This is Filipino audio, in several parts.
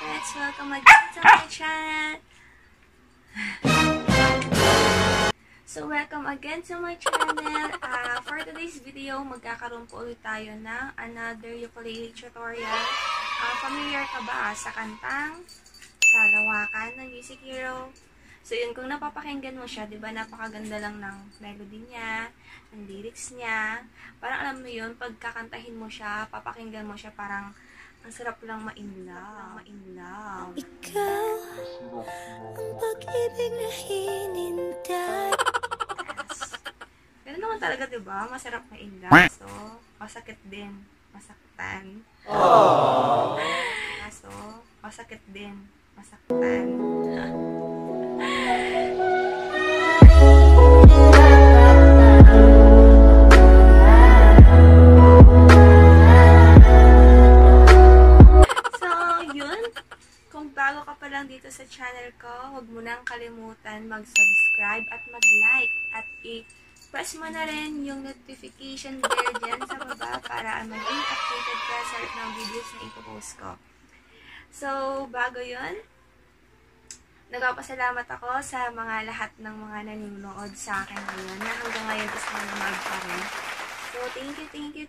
puppets! Welcome again to my channel! Welcome again to my channel. For today's video, magkakaroon po ulit tayo ng another ukulele tutorial. Familiar ka ba sa kantang Kalawakan ng Music Hero? So yun, kung napapakinggan mo siya, diba napakaganda lang ng melody niya, ng lyrics niya. Parang alam mo yun, pagkakantahin mo siya, papakinggan mo siya, parang ang sarap lang ma-in-love. Ikaw ang pag-ibig na hinintay. Ganun naman talaga, diba? Masarap ma-in-love. So, masakit din. Masaktan. So, masakit din. Masaktan. Bago ka pa lang dito sa channel ko, huwag mo nang kalimutan mag-subscribe at mag-like at i-press mo na rin yung notification bell dyan sa baba para maging updated ka sa ng videos na ipopost ko. So, bago yun, nagpapasalamat ako sa mga lahat ng mga nanonood sa akin ngayon na hanggang ngayon is nanonood pa rin. So,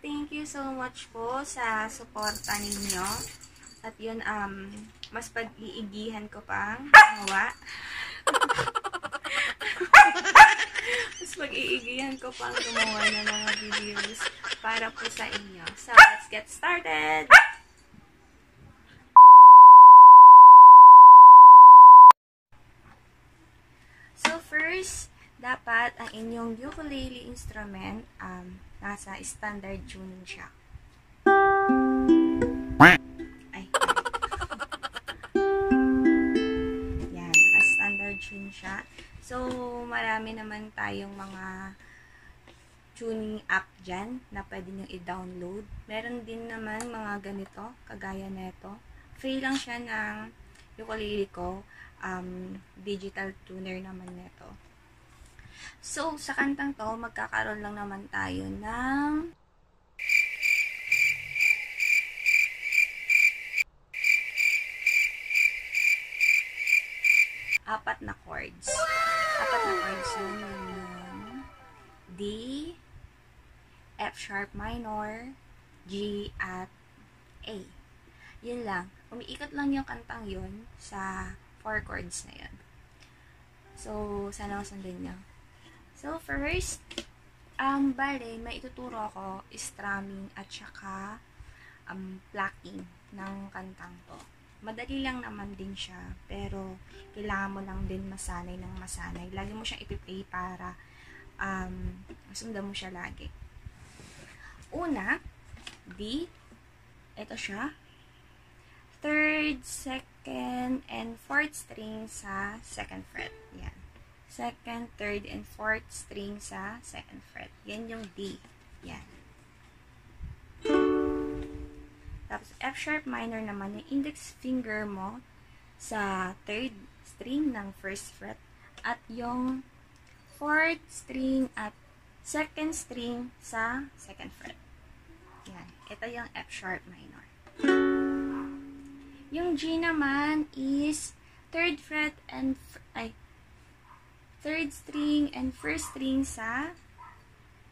thank you so much po sa suporta ninyo. At yun, mas pag-iigihan ko pang gumawa. Mas pag-iigihan ko pang gumawa ng mga videos para po sa inyo. So, let's get started! So, first, dapat ang inyong ukulele instrument, nasa standard tuning siya. Tune siya. So, marami naman tayong mga tuning app dyan na pwede nyo i-download. Meron din naman mga ganito, kagaya neto. Free lang siya ng ukulele ko. Digital tuner naman neto. So, sa kantang to, magkakaroon lang naman tayo ng apat na chords. Apat na chords yun. Yung D, F sharp minor, G, at A. Yun lang. Umiikot lang yung kantang yun sa 4 chords na yun. So, sana masundin nyo. So, first, bale, may ituturo ako strumming at saka plucking ng kantang to. Madali lang naman din siya, pero kailangan mo lang din masanay ng masanay. Lagi mo siyang ipiplay para sundan mo siya lagi. Una, D. Ito siya. Third, second, and fourth string sa second fret. Yan. Second, third, and fourth string sa second fret. Yan yung D. Yan. Tapos, F sharp minor naman, yung index finger mo sa third string ng first fret at yung fourth string at second string sa second fret. Yan. Ito yung F sharp minor. Yung G naman is third fret and third string and first string sa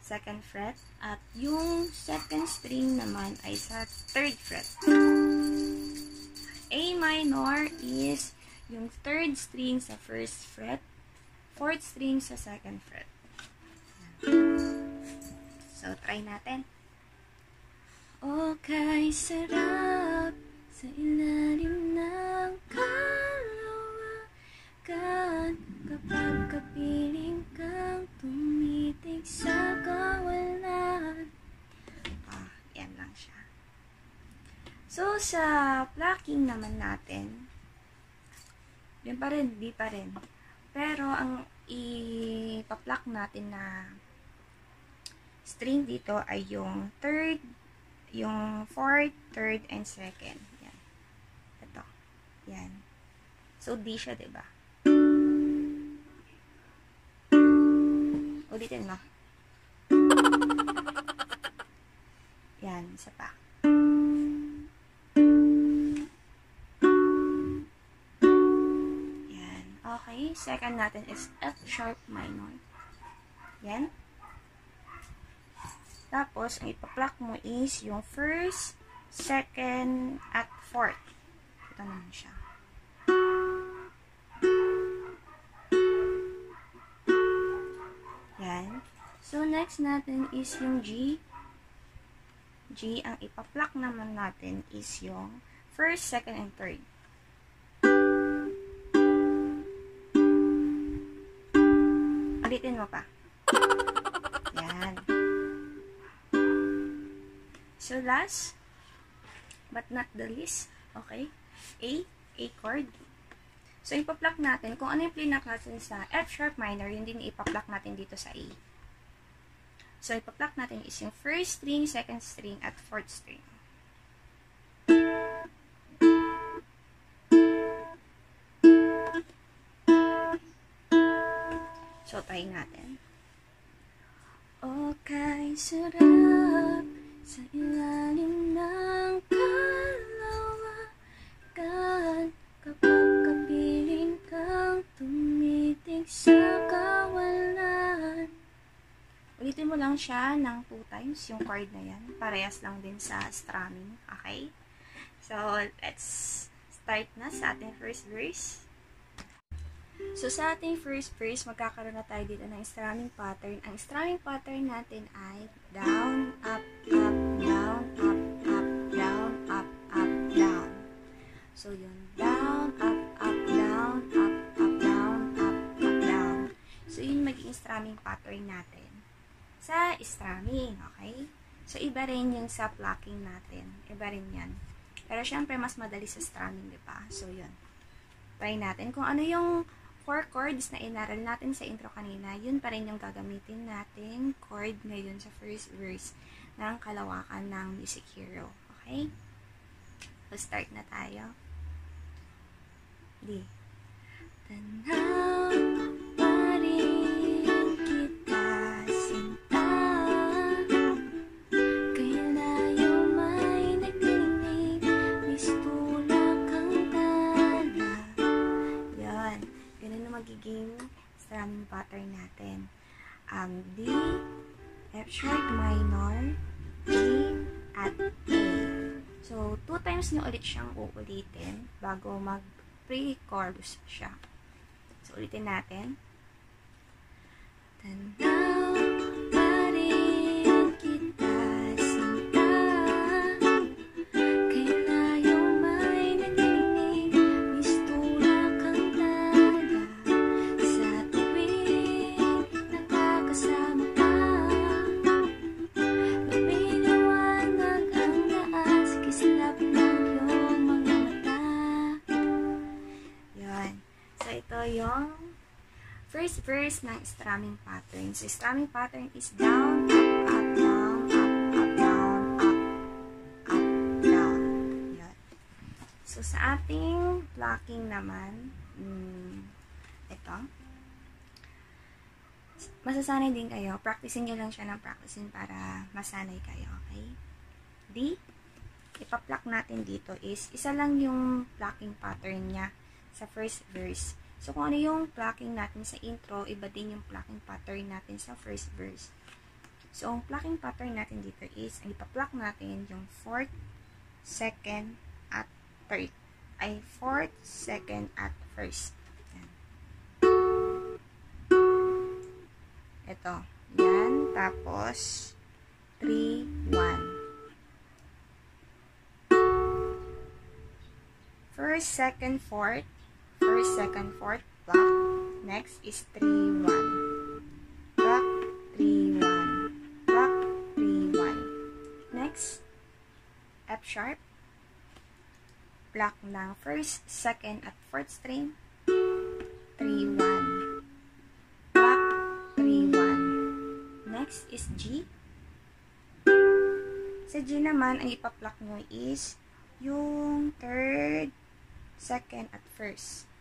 second fret at yung second string naman ay sa third fret. A minor is yung third string sa first fret, fourth string sa second fret. So, try natin. Okay, sarap sa ilalim ng kalawakan kapag kapiling kang tumitig sa kawalan. Yan lang siya. So, sa plucking naman natin, yun pa rin, di pa rin. Pero, ang ipa-pluck natin na string dito ay yung third, yung fourth, third, and second. Yan. Ito. Yan. So, D siya, diba? Ulitin mo. Yan, isa pa. D, second natin is F sharp minor. Yan. Tapos, ang ipa-pluck mo is yung first, second, at fourth. Ito naman siya. Yan. So, next natin is yung G. G, ang ipa-pluck naman natin is yung first, second, and third. Ulitin mo pa. Yan. So, last, but not the least, okay, A chord. So, ipa-pluck natin, kung ano yung play natin sa F sharp minor, yun din ipa-pluck natin dito sa A. So, ipa-pluck natin is yung first string, second string, at fourth string. So, try natin. Okay, sarap sa ilalim ng kalawakan kapag kapiling kang tumitig sa kawalan. Ulitin mo lang siya ng 2 times, yung chord na yan. Parehas lang din sa strumming. Okay? So, let's start na sa ating first verse. So, sa ating first verse, magkakaroon na tayo dito ng strumming pattern. Ang strumming pattern natin ay down, up, up, down, up, up, down, up, up, down. So, yun. Down, up, up, down, up, up, down, up, up, down. So, yun magiging strumming pattern natin sa strumming, okay? So, iba rin yung sa plucking natin. Iba rin yan. Pero, syempre, mas madali sa strumming, di ba? So, yun. Try natin. Kung ano yung 4 chords na inaral natin sa intro kanina, yun pa rin yung gagamitin natin chord ngayon sa first verse ng Kalawakan ng Music Hero. Okay? So, start na tayo. D. Tanaw pa rin kita, sinta, kailayo may nagdinig, mistula kang tala. Yan. Ganun na magiging strumming pattern natin. D, F sharp minor, G, at A. So, 2 times nyo ulit siyang uulitin bago mag-pre-chorus siya. So, ulitin natin. Tanaw pa rin kita, sinta, kailayo may nagdinig, mistula kang tala, sa tuwing nakakasama ka, lumiliwanag ang daan sa kislap ng iyong mga mata. Yun. So, ito yung first verse ng strumming pattern. So, strumming pattern is down, up, up, down, up, up, down, up, up, down. Yan. So, sa ating plucking naman, ito, masasanay din kayo. Practicing nyo lang siya ng practicing para masanay kayo, okay? D, ipa-pluck natin dito is, isa lang yung plucking pattern niya sa first verse. So, kung ano yung plucking natin sa intro, iba din yung plucking pattern natin sa first verse. So, ang plucking pattern natin dito is, ang ipa-pluck natin yung 4th, 2nd, at 3rd. Ay, 4th, 2nd, at 1st. Yan. Ito. Yan. Tapos, 3, 1. 1st, 2nd, 4th. 1st, 2nd, 4th, pluck. Next is 3, 1. Pluck, 3, 1. Pluck, 3, 1. Next, F sharp. Pluck ng 1st, 2nd, at 4th string. 3, 1. Pluck, 3, 1. Next is G. Sa G naman, ang ipa-pluck nyo is yung 3rd, 2nd, at 1st.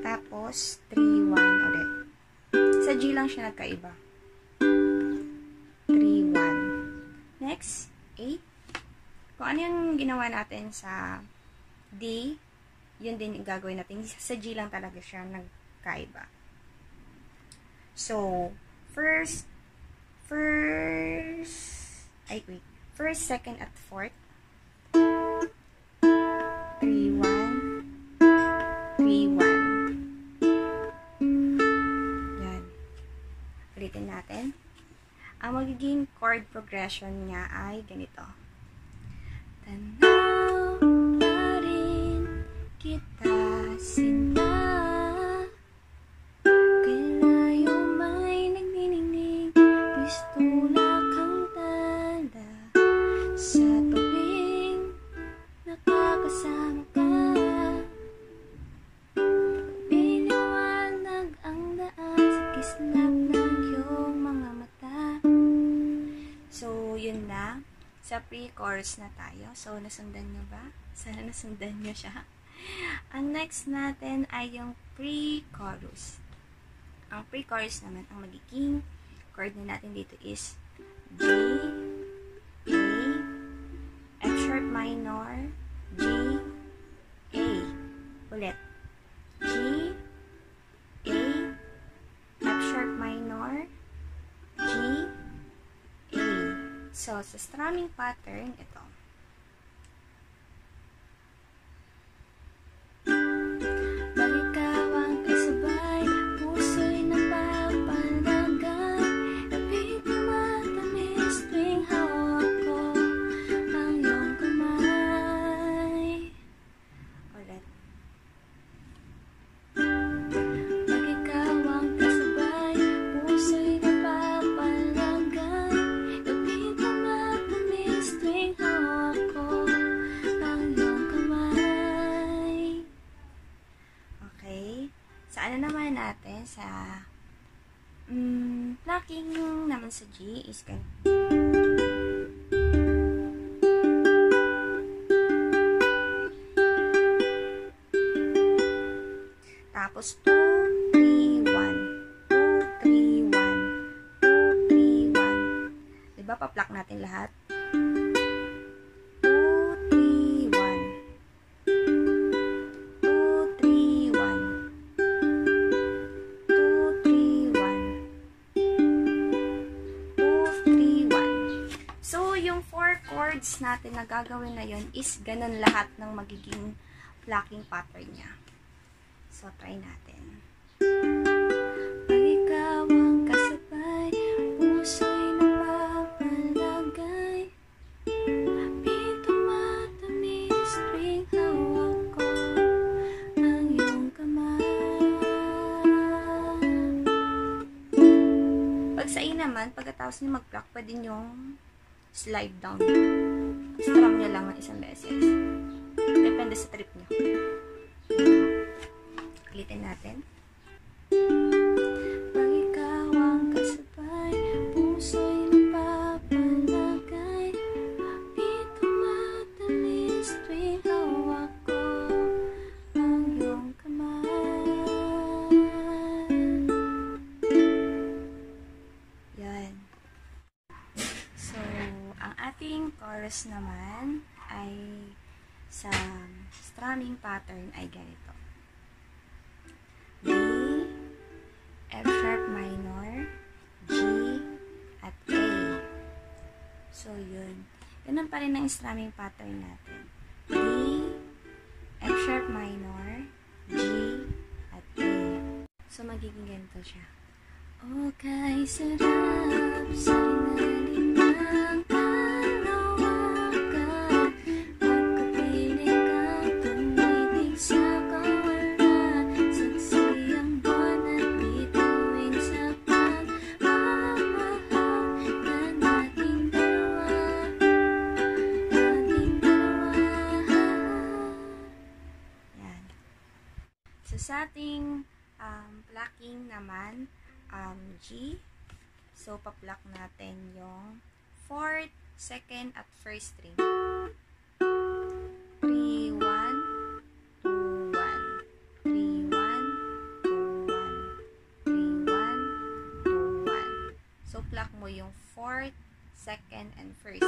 Tapos, 3, 1 ulit. Sa G lang siya nagkaiba. 3, 1. Next, A. Kung ano yung ginawa natin sa D, yun din yung gagawin natin. Sa G lang talaga siya nagkaiba. So, first, second, at fourth. 3, 1, 3, 1. Yan. Ulitin natin. Ang magiging chord progression niya ay ganito. Tanaw pa rin kita sinta, kailayo may nagniningning, pistula kang tanda, sa tuwing nakakasama ka, piniwanag ang daan sa kislap ng iyong mga mata. So, yun na. Sa pre-chorus na tayo. So, nasundan nyo ba? Sana nasundan nyo siya. Ang next natin ay yung pre-chorus. Ang pre-chorus naman, ang magiging chord na natin dito is G, A, F sharp minor, G, A. Ulit. G, A, F sharp minor, G, A. So, sa strumming pattern, ito. Baligaw ang kasabay, puso'y napapalagan, lapit na matamis tuwing hawak ko ang iyong kamay. Ulit. Baligaw ang kasabay, puso'y napapalagan, lapit na matamis tuwing hawak ko ang iyong kamay. Okay. Sa ano naman natin? Sa plucking naman sa G is ganito. Tapos 2, 3, 1. 2, 3, 1. 2, 3, 1. Diba? Pa-pluck natin lahat. 2, 3, 1. 2, 3, 1. 2, 3, 1. 2, 3, 1. So, yung 4 chords natin na gagawin na yun is ganun lahat ng magiging plucking pattern niya. So, try natin. Pag ikaw ang kasabay, puso'y napapalagay, pito matamis tuwing hawak ko ang iyong kamay. Pag sa A naman, pagkatapos niyo mag-pluck, pwede niyong slide down. Strum niyo lang ng isang beses. Depende sa trip niyo. Ulitin natin. Pag ikaw ang kasabay, puso'y napapalagay, pito matamis tuwing hawak ko ang iyong kamay. Yan. So, ang ating chorus naman ay sa strumming pattern ay ganito. D, F sharp minor, G, at A. So, yun. Ganun pa rin ang strumming pattern natin. D, F sharp minor, G, at A. So, magiging ganito siya. Oh, kay sarap sa ilalim ng kalawakan, pagkapiling kang tumitig sa kawalan, saksi ang buwan at bituin sa pagmamahal ng ating dalawa. Yan. So, sa ating plucking naman, G. So, pa-pluck natin yung 4th, 2nd, at 1st string. 3, 1, 2, 1. 3, 1, 2, 1. 3, 1, 2, 1. So, pluck mo yung 4th, 2nd, and 1st.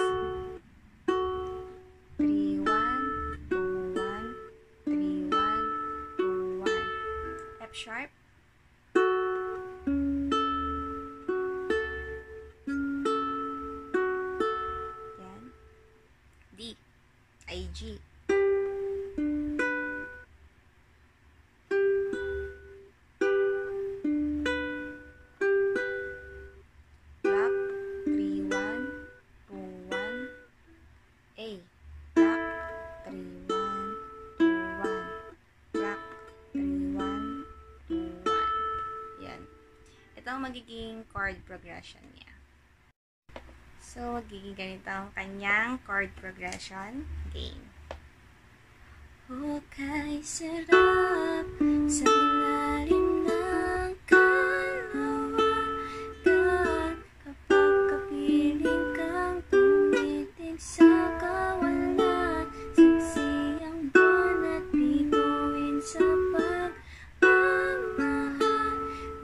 3, 1, 2, 1. 3, 1, sharp, yan, D, ay G, black, 3-1, 2-1, A, black, 3-1, 2-1, black, 3-1, 2-1. Yan. Ito ang magiging chord progression niya. So, magiging ganito ang kanyang chord progression. Game. Hukay sarap sa ilalim ng kalawakan kapag kapiling kang tumitig sa kawalan. Siksi ang buwan at bituin sa pagmamahal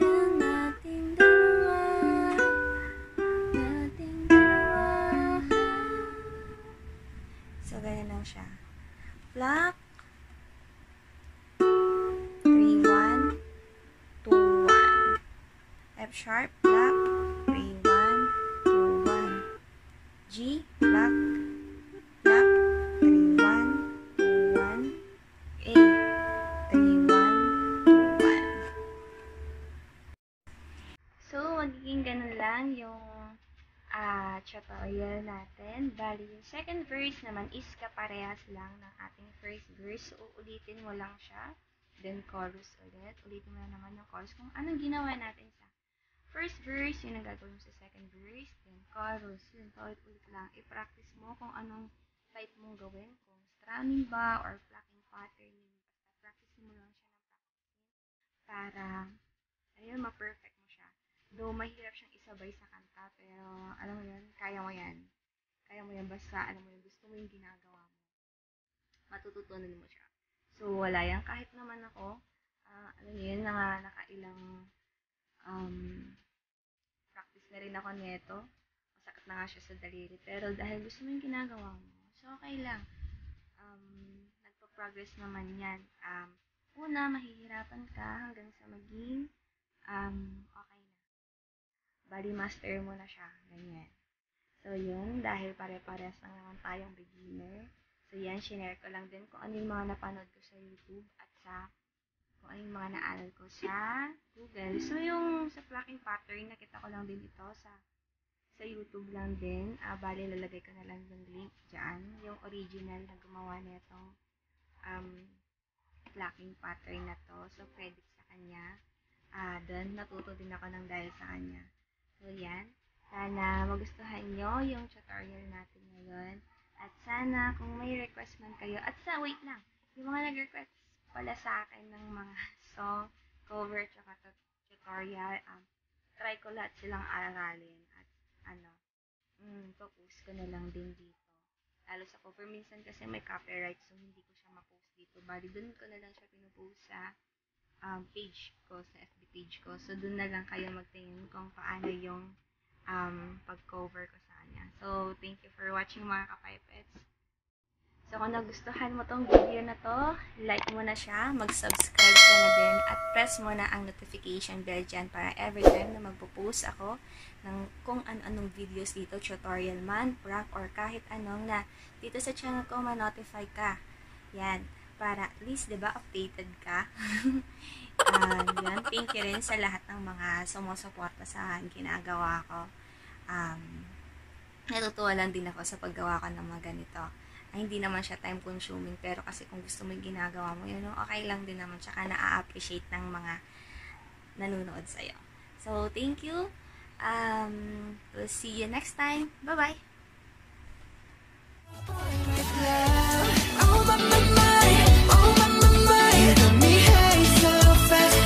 ng ating dalawa. So, ganyan lang siya. Black, 3-1, 2-1. F sharp, black, 3-1, 2-1. G, black, black, 3-1, 2-1. A, 3-1, 2-1. So, magiging ganun lang yung tutorial natin. Bali, yung second verse naman is kaparehas lang ng ating first verse. So, uulitin mo lang siya. Then, chorus ulit. Ulitin mo na naman yung chorus kung anong ginawa natin sa first verse, yun ang gagawin mo sa second verse. Then, chorus. Yun, paulit-ulit lang. I-practice mo kung anong type mong gawin. Kung strumming ba or plucking pattern. Yun. Basta practice mo lang siya ng practice para, ayun, ma-perfect mo siya. Though, mahirap siyang isabay sa kanta, pero, alam mo yun, kaya mo yan. Kaya mo yan, basta, alam mo yun, gusto mo yung ginagawa mo. Matututunan mo siya. So, wala yan. Kahit naman ako, alam mo yun, nakailang practice na rin ako neto. Masakit na nga siya sa daliri. Pero, dahil gusto mo yung ginagawa mo, so, okay lang. Nagpa-progress naman yan. Una, mahihirapan ka hanggang sa maging okay na. Bali, master mo na siya. Ganyan. So, yun. Dahil pare-parehas lang naman tayong beginner. So, yan. Shinare ko lang din kung ano yung mga napanood ko sa YouTube at kung ano yung mga naaral ko sa Google. So, yung sa plucking pattern, nakita ko lang din ito sa YouTube lang din. Bali, lalagay ko na lang yung link dyan. Yung original na gumawa nitong plucking pattern na to. So, credit sa kanya. Doon, natuto din ako ng dahil sa kanya. So, yan. Sana magustuhan nyo yung tutorial natin ngayon. At sana kung may request man kayo. At wait lang. Yung mga nag-request pala sa akin ng mga song, cover, tsaka tutorial. Try ko lahat silang aralin. At post ko na lang din dito. Lalo sa cover. Minsan kasi may copyright. So, hindi ko siya ma-post dito. Bali, dun ko na lang siya pinupost sa page ko, sa FB page ko. So, dun na lang kayo magtingin kung paano yung pag-cover ko sa kanya. So, thank you for watching mga kapipets. So, kung nagustuhan mo tong video na to, like mo na siya, mag-subscribe ka na din, at press mo na ang notification bell dyan para every time na magpo-post ako ng kung ano-anong videos dito, tutorial man, prank, or kahit anong na dito sa channel ko, ma-notify ka. Yan. Para at least, diba, updated ka. Yan. Thank you rin sa lahat ng mga sumusuporta sa ginagawa ko. Natutuwa lang din ako sa paggawa ko ng mga ganito. Hindi naman siya time consuming, pero kasi kung gusto mo yung ginagawa mo, yun, okay lang din naman. Tsaka na-appreciate ng mga nanonood sa'yo. So, thank you. We'll see you next time. Bye-bye!